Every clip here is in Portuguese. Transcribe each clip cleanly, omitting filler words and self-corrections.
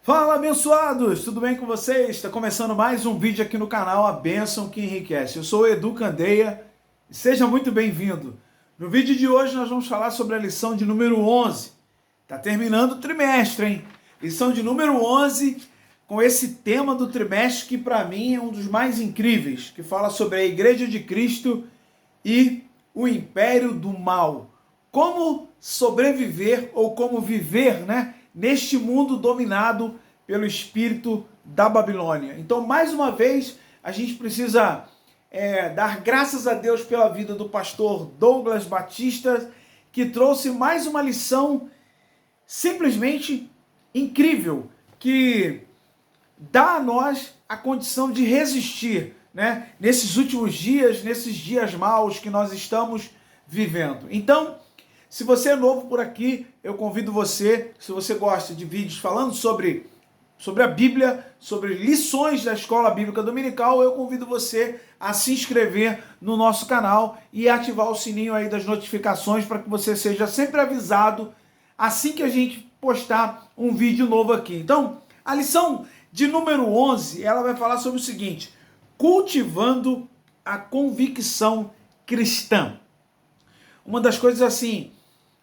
Fala, abençoados! Tudo bem com vocês? Está começando mais um vídeo aqui no canal A Bênção que Enriquece. Eu sou o Edu Candeia e seja muito bem-vindo. No vídeo de hoje nós vamos falar sobre a lição de número 11. Está terminando o trimestre, hein? Lição de número 11, com esse tema do trimestre que para mim é um dos mais incríveis, que fala sobre a Igreja de Cristo e o Império do Mal. Como sobreviver ou como viver, neste mundo dominado pelo espírito da Babilônia. Então, mais uma vez, a gente precisa dar graças a Deus pela vida do pastor Douglas Batista, que trouxe mais uma lição simplesmente incrível, que dá a nós a condição de resistir, nesses últimos dias, nesses dias maus que nós estamos vivendo. Então, se você é novo por aqui, eu convido você, se você gosta de vídeos falando sobre a Bíblia, sobre lições da Escola Bíblica Dominical, eu convido você a se inscrever no nosso canal e ativar o sininho aí das notificações para que você seja sempre avisado assim que a gente postar um vídeo novo aqui. Então, a lição de número 11, ela vai falar sobre o seguinte: cultivando a convicção cristã. Uma das coisas assim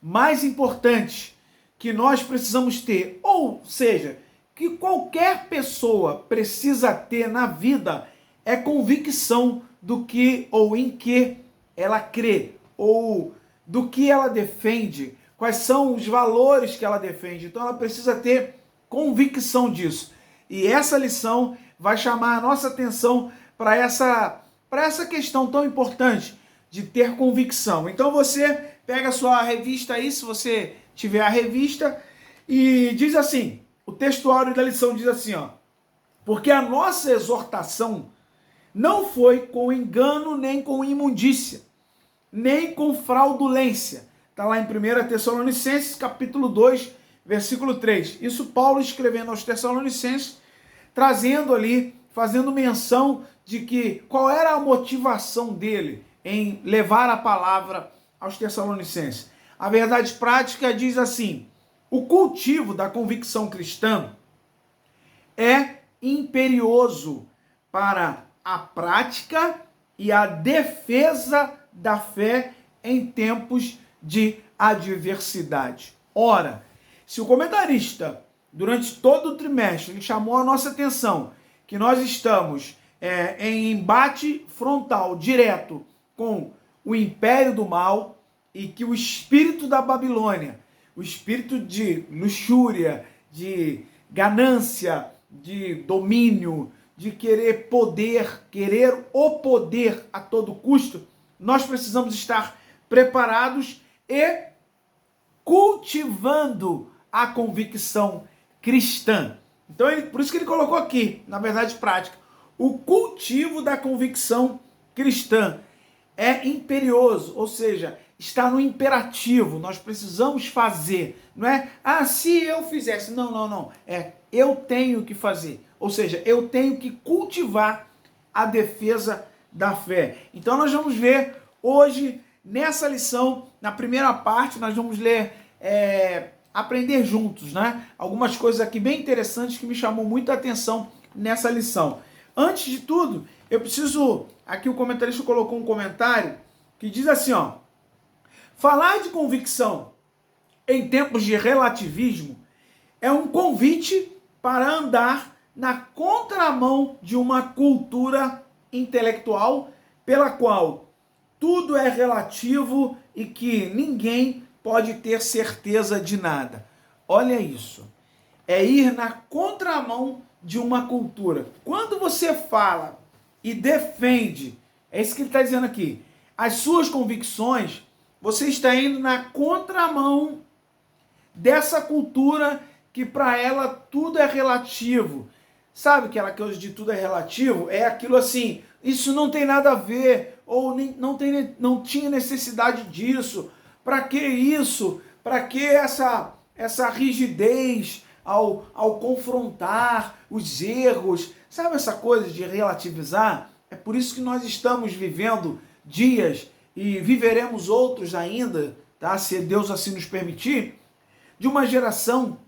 mais importantes que nós precisamos ter, ou seja, que qualquer pessoa precisa ter na vida, é convicção do que ou em que ela crê, ou do que ela defende, quais são os valores que ela defende. Então ela precisa ter convicção disso. E essa lição vai chamar a nossa atenção para essa questão tão importante de ter convicção. Então você pega a sua revista aí, se você tiver a revista, e diz assim, o textuário da lição diz assim, porque a nossa exortação não foi com engano, nem com imundícia, nem com fraudulência. Está lá em 1 Tessalonicenses, capítulo 2, versículo 3. Isso Paulo escrevendo aos Tessalonicenses, trazendo ali, fazendo menção de que qual era a motivação dele em levar a palavra aos Tessalonicenses. A verdade prática diz assim: o cultivo da convicção cristã é imperioso para a prática e a defesa da fé em tempos de adversidade. Ora, se o comentarista, durante todo o trimestre, ele chamou a nossa atenção que nós estamos em embate frontal, direto, com o império do mal, e que o espírito da Babilônia, o espírito de luxúria, de ganância, de domínio, de querer poder, querer o poder a todo custo, nós precisamos estar preparados e cultivando a convicção cristã. Então, por isso que ele colocou aqui, na verdade prática, o cultivo da convicção cristã é imperioso, ou seja, está no imperativo, nós precisamos fazer, não é, se eu fizesse, não, eu tenho que fazer, ou seja, eu tenho que cultivar a defesa da fé. Então nós vamos ver hoje, nessa lição, na primeira parte, nós vamos ler, aprender juntos, algumas coisas aqui bem interessantes que me chamou muita atenção nessa lição. Antes de tudo, eu preciso, aqui o comentarista colocou um comentário que diz assim, falar de convicção em tempos de relativismo é um convite para andar na contramão de uma cultura intelectual pela qual tudo é relativo e que ninguém pode ter certeza de nada. Olha isso. É ir na contramão de uma cultura. Quando você fala e defende, é isso que ele está dizendo aqui, as suas convicções, você está indo na contramão dessa cultura que para ela tudo é relativo. Sabe aquela coisa de tudo é relativo? É aquilo assim, isso não tem nada a ver, ou não tinha necessidade disso. Para que isso? Para que essa rigidez ao confrontar os erros? Sabe essa coisa de relativizar? É por isso que nós estamos vivendo dias e viveremos outros ainda, tá? Se Deus assim nos permitir, de uma geração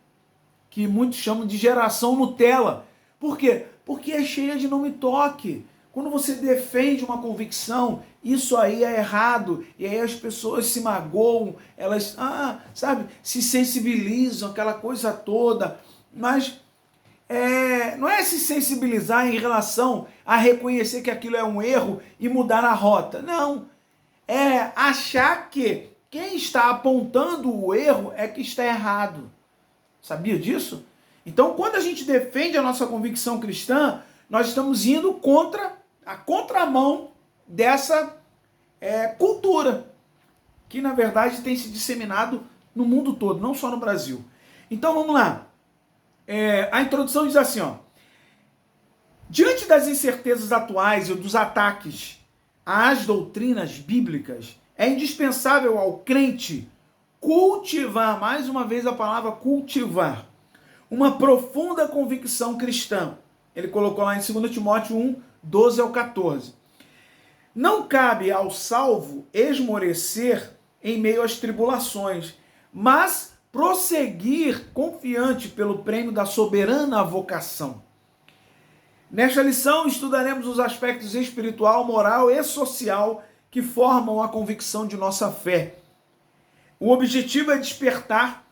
que muitos chamam de geração Nutella. Por quê? Porque é cheia de não me toque. Quando você defende uma convicção, isso aí é errado, e aí as pessoas se magoam, elas, sabe, se sensibilizam, aquela coisa toda, mas não é se sensibilizar em relação a reconhecer que aquilo é um erro e mudar a rota, não, é achar que quem está apontando o erro é que está errado, sabia disso? Então, quando a gente defende a nossa convicção cristã, nós estamos indo contra a contramão dessa cultura, que na verdade tem se disseminado no mundo todo, não só no Brasil. Então vamos lá. A introdução diz assim, ó: diante das incertezas atuais e dos ataques às doutrinas bíblicas, é indispensável ao crente cultivar, mais uma vez a palavra cultivar, uma profunda convicção cristã. Ele colocou lá em 2 Timóteo 1, 12 ao 14. Não cabe ao salvo esmorecer em meio às tribulações, mas prosseguir confiante pelo prêmio da soberana vocação. Nesta lição estudaremos os aspectos espiritual, moral e social que formam a convicção de nossa fé. O objetivo é despertar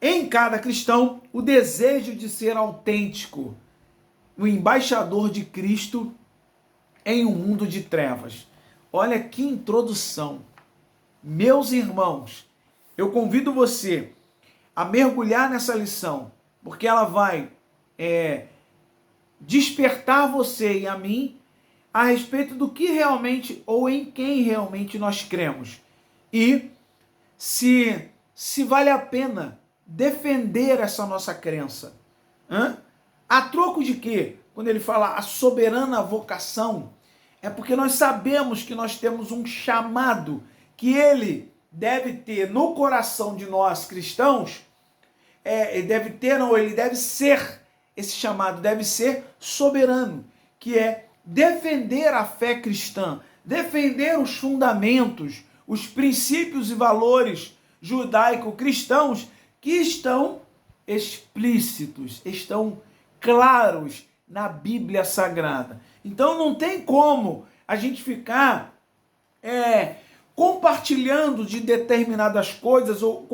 em cada cristão, o desejo de ser autêntico, o embaixador de Cristo em um mundo de trevas. Olha que introdução. Meus irmãos, eu convido você a mergulhar nessa lição, porque ela vai despertar você e a mim a respeito do que realmente ou em quem realmente nós cremos. E se vale a pena defender essa nossa crença. A troco de quê? Quando ele fala a soberana vocação, é porque nós sabemos que nós temos um chamado que ele deve ter no coração de nós cristãos, ele deve ser, esse chamado deve ser soberano, que é defender a fé cristã, defender os fundamentos, os princípios e valores judaico-cristãos que estão explícitos, estão claros na Bíblia Sagrada. Então não tem como a gente ficar compartilhando de determinadas coisas, ou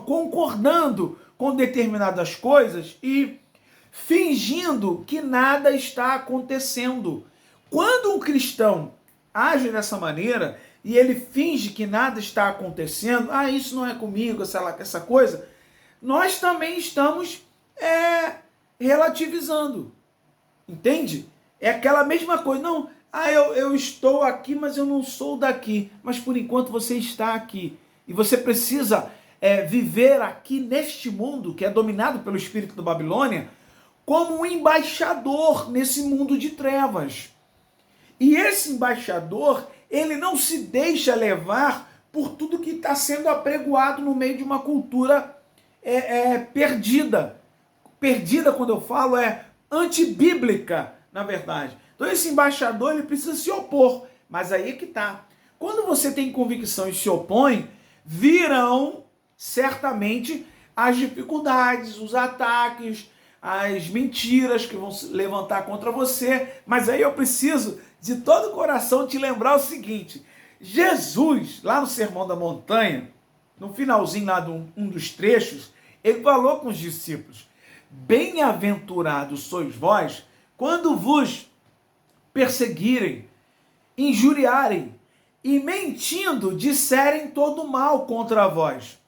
concordando com determinadas coisas e fingindo que nada está acontecendo. Quando um cristão age dessa maneira e ele finge que nada está acontecendo, isso não é comigo, essa coisa, nós também estamos relativizando, entende? É aquela mesma coisa, não, eu estou aqui, mas eu não sou daqui, mas por enquanto você está aqui, e você precisa viver aqui neste mundo, que é dominado pelo espírito da Babilônia, como um embaixador nesse mundo de trevas. E esse embaixador, ele não se deixa levar por tudo que está sendo apregoado no meio de uma cultura perdida. Perdida, quando eu falo, antibíblica, na verdade. Então esse embaixador, ele precisa se opor. Mas aí é que está. Quando você tem convicção e se opõe, virão certamente as dificuldades, os ataques, as mentiras que vão se levantar contra você. Mas aí eu preciso de todo o coração te lembrar o seguinte: Jesus, lá no Sermão da Montanha, no finalzinho lá de um dos trechos, ele falou com os discípulos: bem-aventurados sois vós quando vos perseguirem, injuriarem e mentindo disserem todo mal contra vós.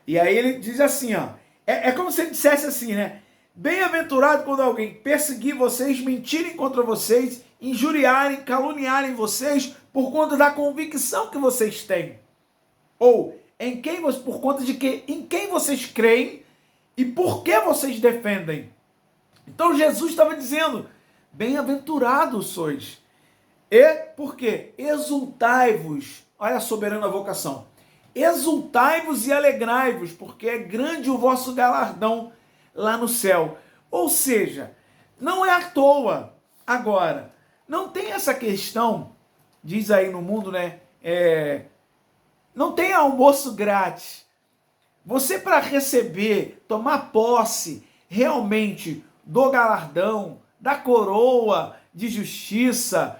E aí ele diz assim, é como se ele dissesse assim, né? Bem-aventurado quando alguém perseguir vocês, mentirem contra vocês, injuriarem, caluniarem vocês por conta da convicção que vocês têm. Ou por conta de em quem vocês creem e por que vocês defendem. Então Jesus estava dizendo, bem-aventurados sois. E por quê? Exultai-vos. Olha a soberana vocação. Exultai-vos e alegrai-vos, porque é grande o vosso galardão lá no céu. Ou seja, não é à toa. Agora, não tem essa questão, diz aí no mundo, né? Não tem almoço grátis. Você, para receber, tomar posse realmente do galardão, da coroa de justiça,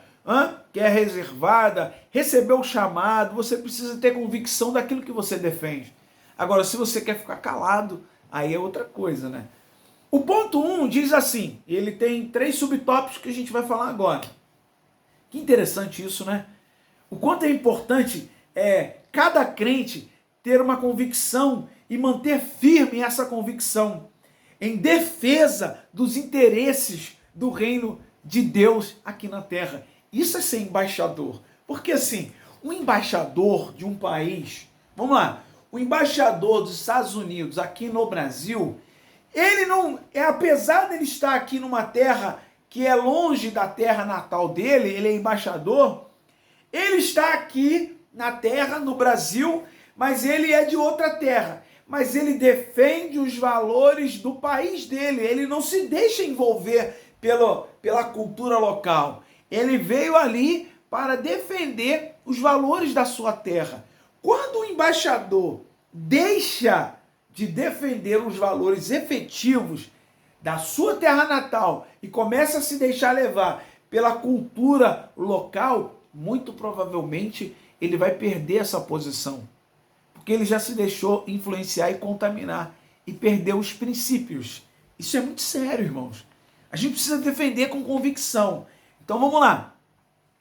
que é reservada, receber o chamado, você precisa ter convicção daquilo que você defende. Agora, se você quer ficar calado, aí é outra coisa, né? O ponto 1 diz assim, ele tem 3 subtópicos que a gente vai falar agora. Que interessante isso, né? O quanto é importante cada crente ter uma convicção e manter firme essa convicção em defesa dos interesses do reino de Deus aqui na terra. Isso é ser embaixador. Porque assim, um embaixador de um país, vamos lá, o embaixador dos Estados Unidos aqui no Brasil, ele não, apesar de ele estar aqui numa terra que é longe da terra natal dele, ele é embaixador, ele está aqui na terra, no Brasil, mas ele é de outra terra. Mas ele defende os valores do país dele, ele não se deixa envolver pela cultura local. Ele veio ali para defender os valores da sua terra. Quando o embaixador deixa de defender os valores efetivos da sua terra natal e começa a se deixar levar pela cultura local, muito provavelmente ele vai perder essa posição. Porque ele já se deixou influenciar e contaminar e perdeu os princípios. Isso é muito sério, irmãos. A gente precisa defender com convicção. Então vamos lá.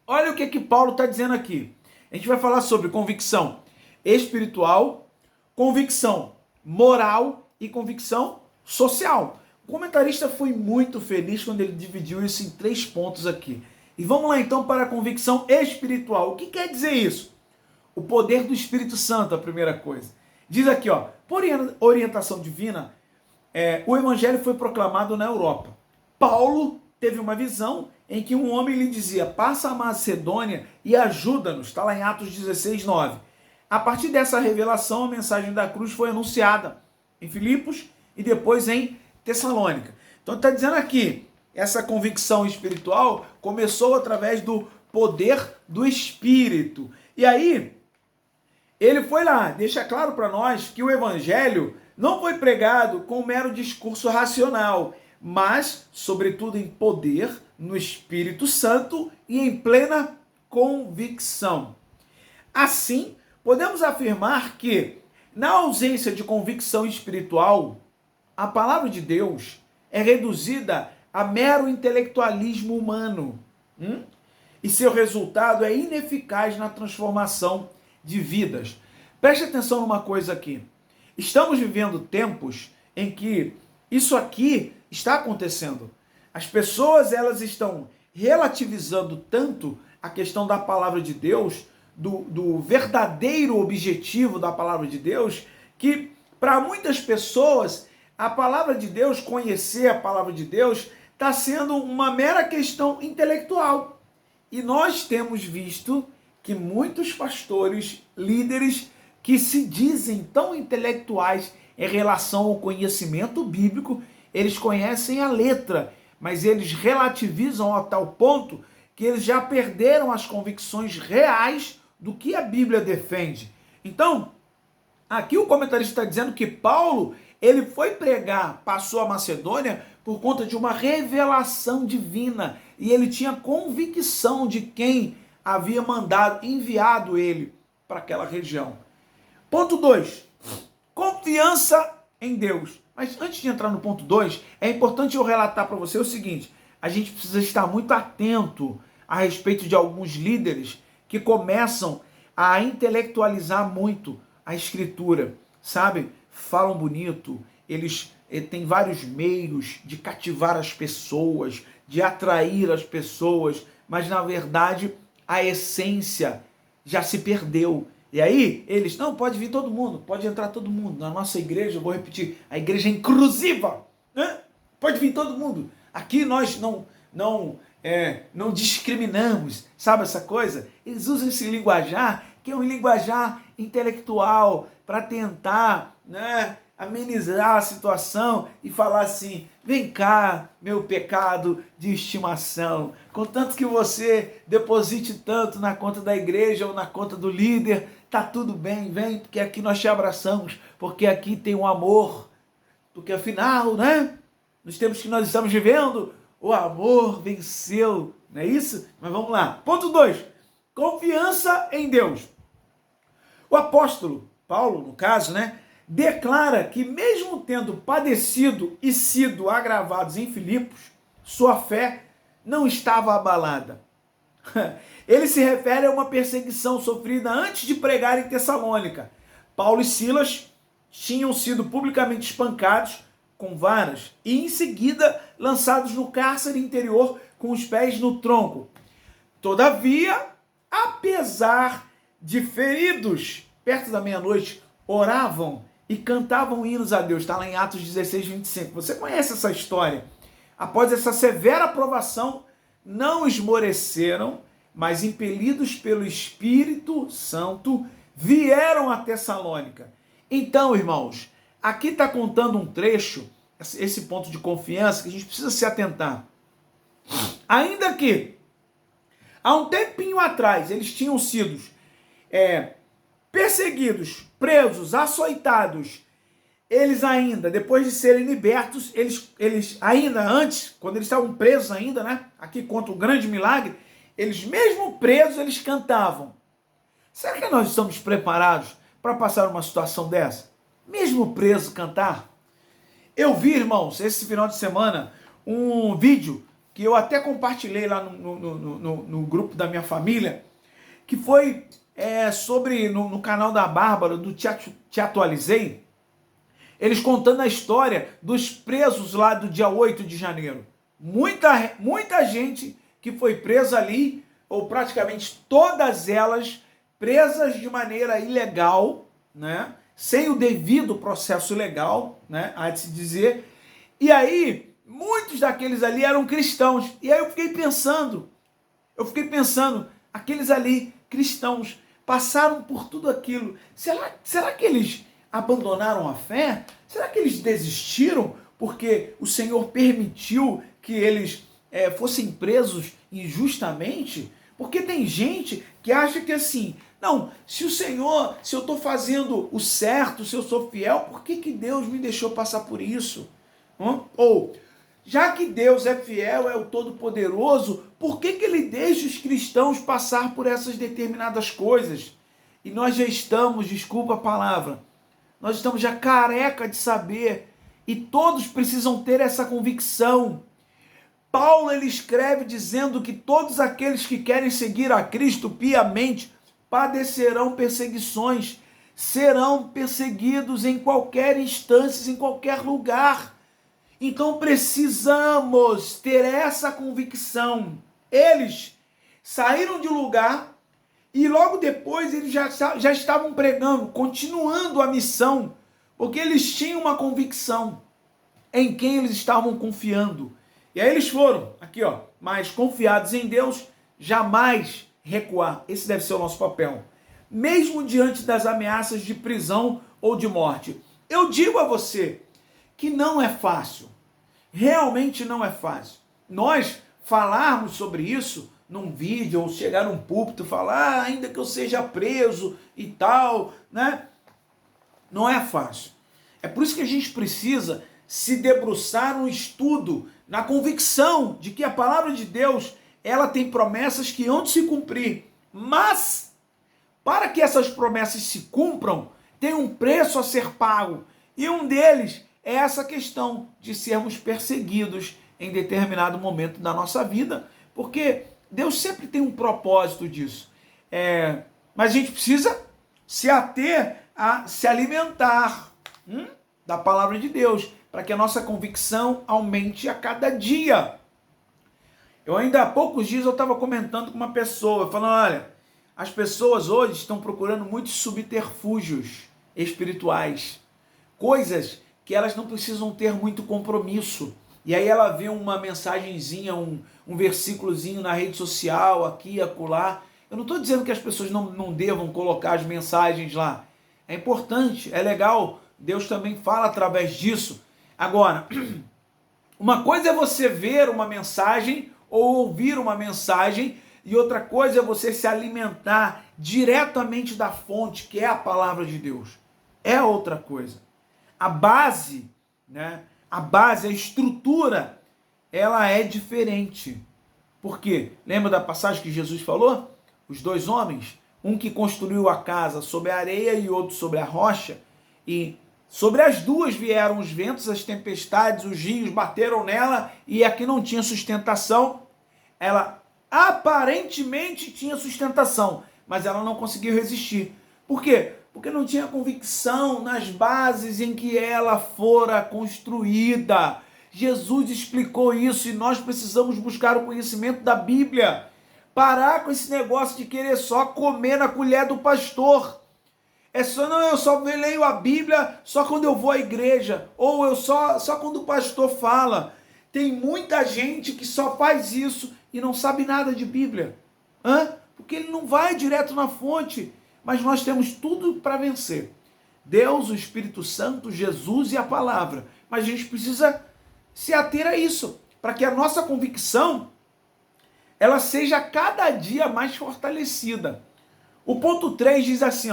Olha o que Paulo está dizendo aqui. A gente vai falar sobre convicção espiritual, convicção moral e convicção social. O comentarista foi muito feliz quando ele dividiu isso em 3 pontos aqui. E vamos lá então para a convicção espiritual. O que quer dizer isso? O poder do Espírito Santo, a primeira coisa. Diz aqui, por orientação divina, o evangelho foi proclamado na Europa. Paulo teve uma visão em que um homem lhe dizia, passa a Macedônia e ajuda-nos. Está lá em Atos 16, 9. A partir dessa revelação, a mensagem da cruz foi anunciada em Filipos e depois em Tessalônica. Então está dizendo aqui, essa convicção espiritual começou através do poder do Espírito. E aí, ele foi lá, deixa claro para nós que o evangelho não foi pregado com um mero discurso racional, mas, sobretudo, em poder, no Espírito Santo e em plena convicção. Assim, podemos afirmar que, na ausência de convicção espiritual, a palavra de Deus é reduzida a mero intelectualismo humano, e seu resultado é ineficaz na transformação de vidas. Preste atenção numa coisa aqui. Estamos vivendo tempos em que isso aqui está acontecendo. As pessoas, elas estão relativizando tanto a questão da palavra de Deus, do verdadeiro objetivo da palavra de Deus, que para muitas pessoas a palavra de Deus, conhecer a palavra de Deus, está sendo uma mera questão intelectual. E nós temos visto que muitos pastores, líderes, que se dizem tão intelectuais em relação ao conhecimento bíblico, eles conhecem a letra, mas eles relativizam a tal ponto que eles já perderam as convicções reais do que a Bíblia defende. Então, aqui o comentarista está dizendo que Paulo, ele foi pregar, passou a Macedônia por conta de uma revelação divina, e ele tinha convicção de quem havia enviado ele para aquela região. Ponto 2, confiança em Deus. Mas antes de entrar no ponto 2, é importante eu relatar para você o seguinte, a gente precisa estar muito atento a respeito de alguns líderes que começam a intelectualizar muito a Escritura, sabe? Falam bonito, eles têm vários meios de cativar as pessoas, de atrair as pessoas, mas na verdade a essência já se perdeu. E aí eles, não, pode vir todo mundo, pode entrar todo mundo. Na nossa igreja, eu vou repetir, a igreja é inclusiva, né? Pode vir todo mundo. Aqui nós não discriminamos, sabe essa coisa? Eles usam esse linguajar, que é um linguajar intelectual, para tentar, né, amenizar a situação e falar assim: vem cá, meu pecado de estimação, contanto que você deposite tanto na conta da igreja ou na conta do líder, tá tudo bem, vem, porque aqui nós te abraçamos, porque aqui tem um amor, porque afinal, né, nos tempos que nós estamos vivendo, o amor venceu, não é isso? Mas vamos lá. Ponto 2, confiança em Deus. O apóstolo Paulo, no caso, né, declara que mesmo tendo padecido e sido agravados em Filipos, sua fé não estava abalada. Ele se refere a uma perseguição sofrida antes de pregar em Tessalônica. Paulo e Silas tinham sido publicamente espancados com varas e em seguida lançados no cárcere interior com os pés no tronco. Todavia, apesar de feridos, perto da meia-noite, oravam e cantavam hinos a Deus. Está lá em Atos 16, 25. Você conhece essa história. Após essa severa provação, não esmoreceram, mas impelidos pelo Espírito Santo, vieram a Tessalônica. Então, irmãos, aqui está contando um trecho, esse ponto de confiança, que a gente precisa se atentar. Ainda que, há um tempinho atrás, eles tinham sido perseguidos, presos, açoitados, eles ainda, depois de serem libertos, eles ainda antes, quando eles estavam presos ainda, né? Aqui contra o grande milagre, eles mesmo presos, eles cantavam. Será que nós estamos preparados para passar uma situação dessa? Mesmo preso, cantar? Eu vi, irmãos, esse final de semana, um vídeo que eu até compartilhei lá no grupo da minha família, que foi sobre, no canal da Bárbara, do Te Atualizei, eles contando a história dos presos lá do dia 8 de janeiro. Muita gente que foi presa ali, ou praticamente todas elas, presas de maneira ilegal, né? Sem o devido processo legal, né? Há de se dizer. E aí, muitos daqueles ali eram cristãos. E aí eu fiquei pensando, aqueles ali, cristãos, passaram por tudo aquilo. Será que eles abandonaram a fé? Será que eles desistiram porque o Senhor permitiu que eles fossem presos injustamente? Porque tem gente que acha que assim, não, se eu estou fazendo o certo, se eu sou fiel, por que Deus me deixou passar por isso? Ou, já que Deus é fiel, é o Todo-Poderoso, por que Ele deixa os cristãos passar por essas determinadas coisas? E nós já estamos, desculpa a palavra, nós estamos já careca de saber, e todos precisam ter essa convicção. Paulo, ele escreve dizendo que todos aqueles que querem seguir a Cristo piamente padecerão perseguições, serão perseguidos em qualquer instância, em qualquer lugar. Então precisamos ter essa convicção. Eles saíram de um lugar e logo depois eles já estavam pregando, continuando a missão, porque eles tinham uma convicção em quem eles estavam confiando. E aí eles foram, aqui ó, mas confiados em Deus, jamais recuar. Esse deve ser o nosso papel. Mesmo diante das ameaças de prisão ou de morte. Eu digo a você que não é fácil. Realmente não é fácil. Nós falarmos sobre isso num vídeo, ou chegar num púlpito e falar, ainda que eu seja preso e tal, né? Não é fácil. É por isso que a gente precisa se debruçar no estudo, na convicção de que a palavra de Deus, ela tem promessas que hão de se cumprir. Mas, para que essas promessas se cumpram, tem um preço a ser pago. E um deles é essa questão de sermos perseguidos em determinado momento da nossa vida, porque Deus sempre tem um propósito disso. Mas a gente precisa se ater a se alimentar da palavra de Deus, para que a nossa convicção aumente a cada dia. Eu ainda há poucos dias eu estava comentando com uma pessoa, falando, olha, as pessoas hoje estão procurando muitos subterfúgios espirituais, coisas que elas não precisam ter muito compromisso. E aí ela vê uma mensagenzinha, um versículozinho na rede social, aqui e acolá. Eu não estou dizendo que as pessoas não devam colocar as mensagens lá. É importante, é legal Deus também fala através disso. Agora, uma coisa é você ver uma mensagem ou ouvir uma mensagem, e outra coisa é você se alimentar diretamente da fonte, que é a palavra de Deus. É outra coisa. A base, né? A base, a estrutura, ela é diferente. Por quê? Lembra da passagem que Jesus falou? Os dois homens, um que construiu a casa sobre a areia e outro sobre a rocha, e sobre as duas vieram os ventos, as tempestades, os rios bateram nela, e a que não tinha sustentação, ela aparentemente tinha sustentação, mas ela não conseguiu resistir. Por quê? Porque não tinha convicção nas bases em que ela fora construída. Jesus explicou isso e nós precisamos buscar o conhecimento da Bíblia. Parar com esse negócio de querer só comer na colher do pastor. É só, não, eu só leio a Bíblia só quando eu vou à igreja, ou eu só quando o pastor fala. Tem muita gente que só faz isso e não sabe nada de Bíblia. Porque ele não vai direto na fonte. Mas nós temos tudo para vencer. Deus, o Espírito Santo, Jesus e a palavra. Mas a gente precisa se ater a isso, para que a nossa convicção ela seja cada dia mais fortalecida. O ponto 3 diz assim,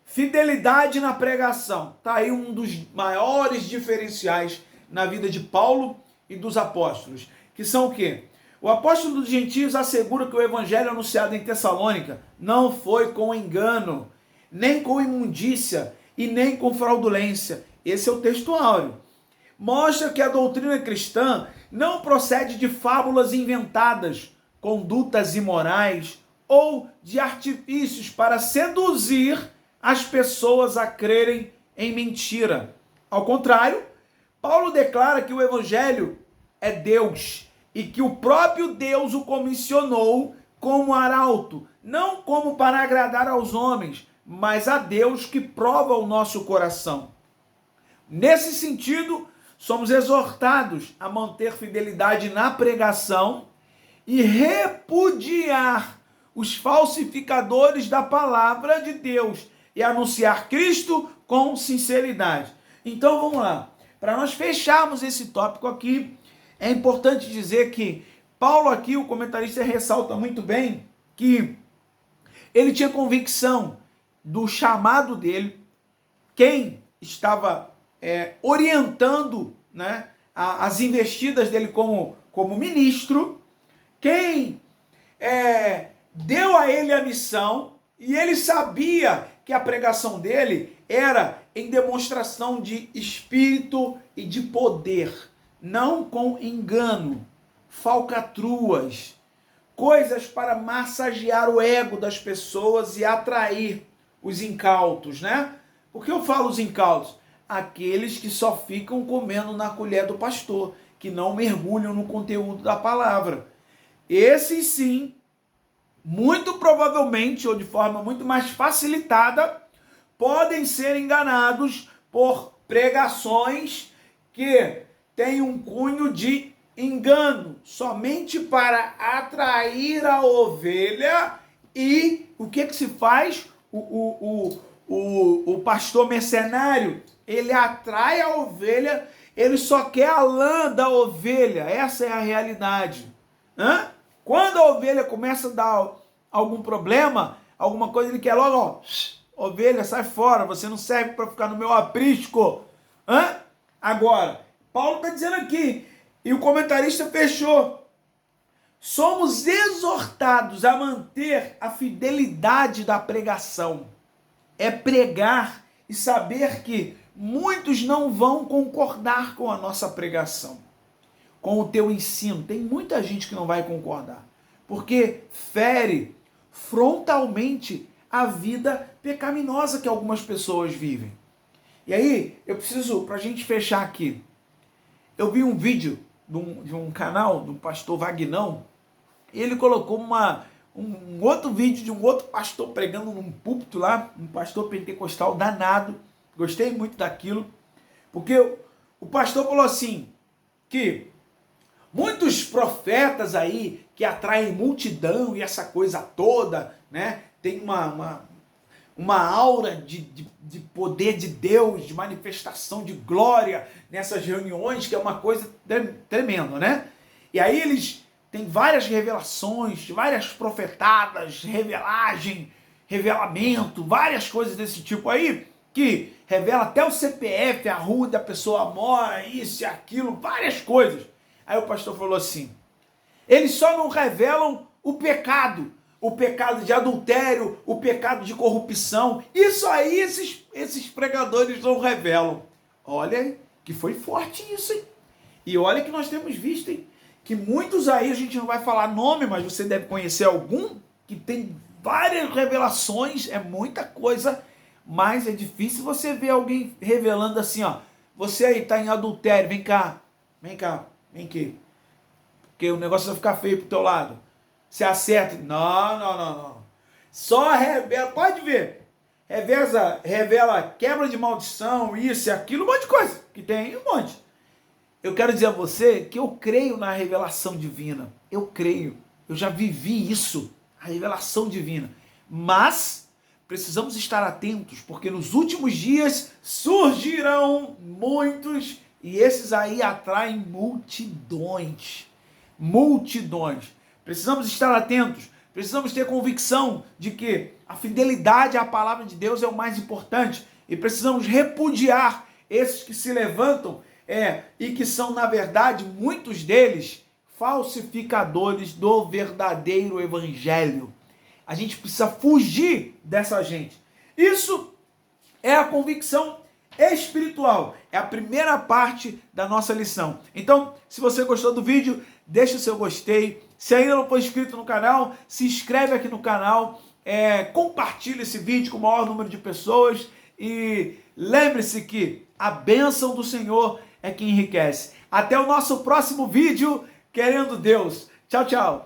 fidelidade na pregação. Está aí um dos maiores diferenciais na vida de Paulo e dos apóstolos, que são o quê? O apóstolo dos gentios assegura que o evangelho anunciado em Tessalônica não foi com engano, nem com imundícia e nem com fraudulência. Esse é o texto áureo. Mostra que a doutrina cristã não procede de fábulas inventadas, condutas imorais ou de artifícios para seduzir as pessoas a crerem em mentira. Ao contrário, Paulo declara que o evangelho é Deus e que o próprio Deus o comissionou como arauto, não como para agradar aos homens, mas a Deus que prova o nosso coração. Nesse sentido, somos exortados a manter fidelidade na pregação e repudiar os falsificadores da palavra de Deus e anunciar Cristo com sinceridade. Então vamos lá. Para nós fecharmos esse tópico aqui, é importante dizer que Paulo aqui, o comentarista, ressalta muito bem que ele tinha convicção do chamado dele, quem estava orientando, né, as investidas dele como ministro, quem deu a ele a missão, e ele sabia que a pregação dele era em demonstração de espírito e de poder, não com engano, falcatruas, coisas para massagear o ego das pessoas e atrair os incautos, né? Por que eu falo os incautos? Aqueles que só ficam comendo na colher do pastor, que não mergulham no conteúdo da palavra. Esses sim, muito provavelmente, ou de forma muito mais facilitada, podem ser enganados por pregações que têm um cunho de engano, somente para atrair a ovelha. E o que se faz? O pastor mercenário, ele atrai a ovelha, ele só quer a lã da ovelha. Essa é a realidade. Quando a ovelha começa a dar algum problema, alguma coisa, ele quer logo, ovelha, sai fora, você não serve para ficar no meu aprisco. Agora, Paulo está dizendo aqui, e o comentarista fechou, somos exortados a manter a fidelidade da pregação. É pregar e saber que muitos não vão concordar com a nossa pregação, com o teu ensino. Tem muita gente que não vai concordar, porque fere frontalmente a vida pecaminosa que algumas pessoas vivem. E aí, eu preciso, para a gente fechar aqui, eu vi um vídeo de um canal do pastor Vagnão, e ele colocou um outro vídeo de um outro pastor pregando num púlpito lá, um pastor pentecostal danado. Gostei muito daquilo, porque o pastor falou assim, que muitos profetas aí que atraem multidão e essa coisa toda, né? Tem uma aura de poder de Deus, de manifestação de glória nessas reuniões, que é uma coisa tremenda, né? E aí eles têm várias revelações, várias profetadas, revelamento, várias coisas desse tipo aí, que revela até o CPF, a rua da pessoa mora, isso e aquilo, várias coisas. Aí o pastor falou assim, eles só não revelam o pecado de adultério, o pecado de corrupção. Isso aí esses pregadores não revelam. Olha que foi forte isso, hein? E olha que nós temos visto, hein? Que muitos aí, a gente não vai falar nome, mas você deve conhecer algum, que tem várias revelações, é muita coisa, mas é difícil você ver alguém revelando assim, ó, você aí tá em adultério, vem cá, vem aqui, porque o negócio vai ficar feio pro teu lado. Se acerta. Não. Só revela, pode ver. Revela quebra de maldição, isso e aquilo, um monte de coisa. Que tem um monte. Eu quero dizer a você que eu creio na revelação divina. Eu creio. Eu já vivi isso. A revelação divina. Mas precisamos estar atentos, porque nos últimos dias surgirão muitos, e esses aí atraem multidões. Precisamos estar atentos, precisamos ter convicção de que a fidelidade à palavra de Deus é o mais importante e precisamos repudiar esses que se levantam e que são, na verdade, muitos deles, falsificadores do verdadeiro evangelho. A gente precisa fugir dessa gente. Isso é a convicção espiritual. É a primeira parte da nossa lição. Então, se você gostou do vídeo, deixa o seu gostei. Se ainda não for inscrito no canal, se inscreve aqui no canal. Compartilhe esse vídeo com o maior número de pessoas. E lembre-se que a bênção do Senhor é que enriquece. Até o nosso próximo vídeo, querendo Deus. Tchau, tchau.